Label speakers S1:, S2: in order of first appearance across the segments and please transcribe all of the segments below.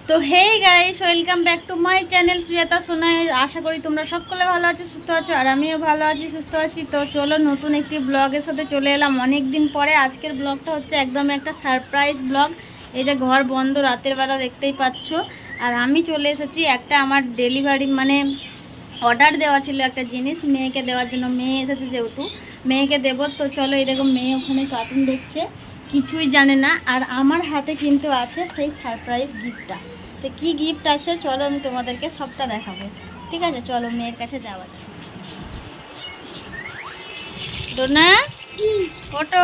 S1: তো hey guys, welcome back to my channel Sujata Sonai. আশা করি তোমরা সকলে ভালো আছো, সুস্থ আছো, আর আমিও ভালো আছি, সুস্থ আছি। তো চলো নতুন একটি ব্লগের সাথে চলে এলাম অনেক দিন পরে। আজকের ব্লগটা হচ্ছে একদম একটা সারপ্রাইজ ব্লগ। এই যে ঘর বন্ধ, রাতের বেলা দেখতেই পাচ্ছ। আর আমি চলে এসেছি একটা আমার ডেলিভারি মানে অর্ডার দেওয়া ছিল একটা জিনিস মেয়েকে দেওয়ার জন্য। মেয়ে এসেছে যেহেতু মেয়েকে দেবো, তো চলো এই দেখো মেয়ে ওখানে কার্টুন দেখছে, কিছুই জানে না। আর আমার হাতে কিন্তু আছে সেই সারপ্রাইজ গিফটটা। তো কী গিফট আছে চলো আমি তোমাদেরকে সবটা দেখাবো। ঠিক আছে, চলো মেয়ের কাছে যাওয়া যাক। ডোনা ফটো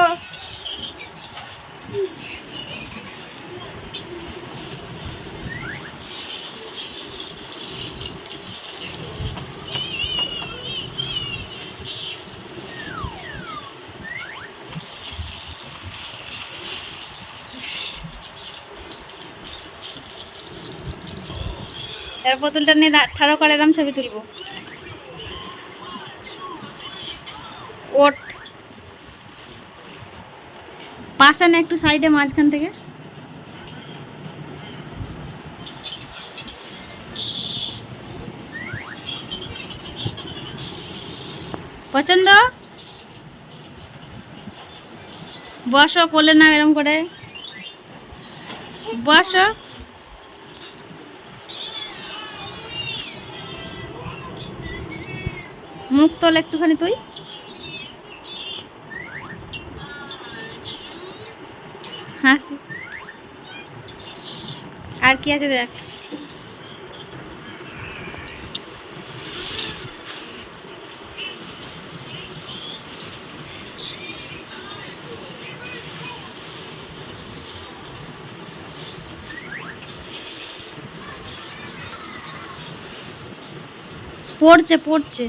S1: এর বোতলটা নিয়ে ঠাড়ো করে এরম ছবি তুলবো। ওট পাশে না একটু সাইডে মাঝখান থেকে। পছন্দ? বসো, কোলে নাও এরম করে, বসো। মুখ তোল একটুখানি তুই। হাসি। আর কি আছে দেখ। পড়ছে পড়ছে,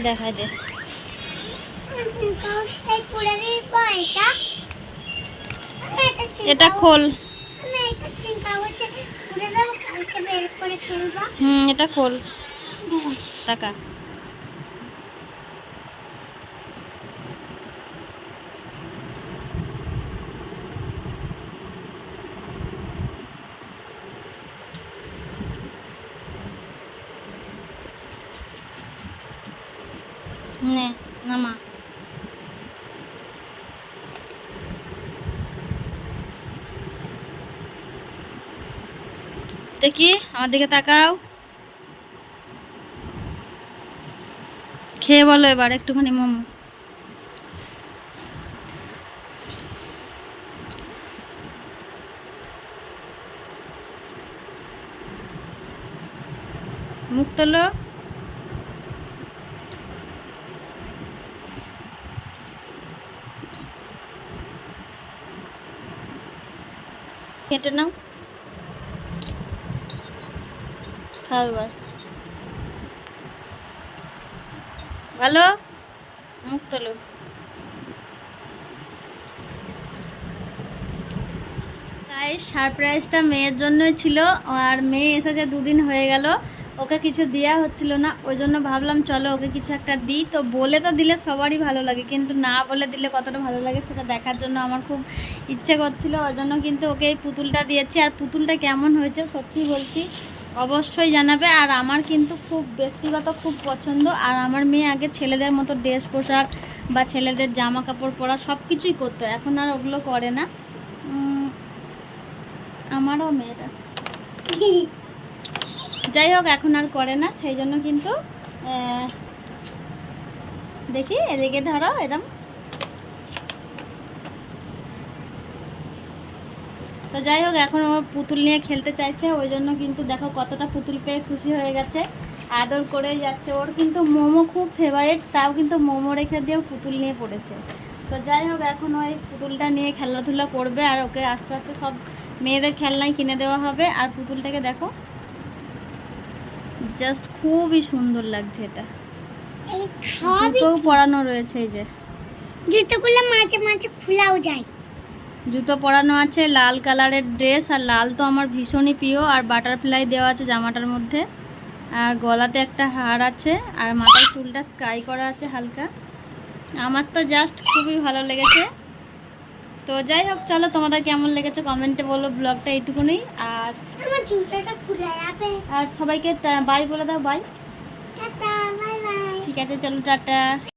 S1: দেখাই দে। এটা খোল। এটা খোল, টাকা। নে নামা। দেখি আমার দিকে তাকাও, খেয়ে বলো এবার একটুখানি মোমো। মুখ তোলো। কেটে নাও, খাও এবার। ভালো, মুখ তোলো। সারপ্রাইজটা মেয়ের জন্যই ছিল। আর মেয়ে এসেছে দুদিন হয়ে গেল, ওকে কিছু দেওয়া হচ্ছিল না, ওই জন্য ভাবলাম চলো ওকে কিছু একটা দিই। তো বলে তো দিলে সবারই ভালো লাগে, কিন্তু না বলে দিলে কতটা ভালো লাগে সেটা দেখার জন্য আমার খুব ইচ্ছে করছিল। ওই জন্য কিন্তু ওকে এই পুতুলটা দিয়েছি। আর পুতুলটা কেমন হয়েছে সত্যি বলছি অবশ্যই জানাবে। আর আমার কিন্তু খুব ব্যক্তিগত খুব পছন্দ। আর আমার মেয়ে আগে ছেলেদের মতো ড্রেস পোশাক বা ছেলেদের জামা কাপড় পরা সব কিছুই করতো, এখন আর ওগুলো করে না। আমারও মেয়েটা যাই হোক এখন আর করে না, সেই জন্য কিন্তু দেখি এদিকে ধরো এরম। তো যাই হোক এখন ও পুতুল নিয়ে খেলতে চাইছে, ওই জন্য কিন্তু দেখো কতটা পুতুল পেয়ে খুশি হয়ে গেছে, আদর করেই যাচ্ছে। ওর কিন্তু মোমো খুব ফেভারিট, তাও কিন্তু মোমো রেখে দিয়েও পুতুল নিয়ে পড়েছে। তো যাই হোক এখন ওই পুতুলটা নিয়ে খেলাধুলা করবে, আর ওকে আস্তে আস্তে সব মেয়েদের খেলনাই কিনে দেওয়া হবে। আর পুতুলটাকে দেখো জাস্ট খুবই সুন্দর লাগছে। এটা জুতোও পরানো রয়েছে, এই যে
S2: জুতোগুলো মাঝে মাঝে খোলাও যায়।
S1: জুতো পরানো আছে, লাল কালারের ড্রেস, আর লাল তো আমার ভীষণই প্রিয়। আর বাটারফ্লাই দেওয়া আছে জামাটার মধ্যে, আর গলাতে একটা হার আছে, আর মাথার চুলটা স্কাই করা আছে হালকা। আমার তো জাস্ট খুবই ভালো লেগেছে। তো যাই হোক, চলো তোমাদের কেমন লেগেছে কমেন্টে বলো ব্লগটা এইটুকুনি। আর
S2: আমার জুতাটা খুলে যাবে।
S1: আর সবাইকে বাই বলে দাও, বাই।
S2: Tata, bye bye.
S1: ঠিক আছে, চলো টাটা।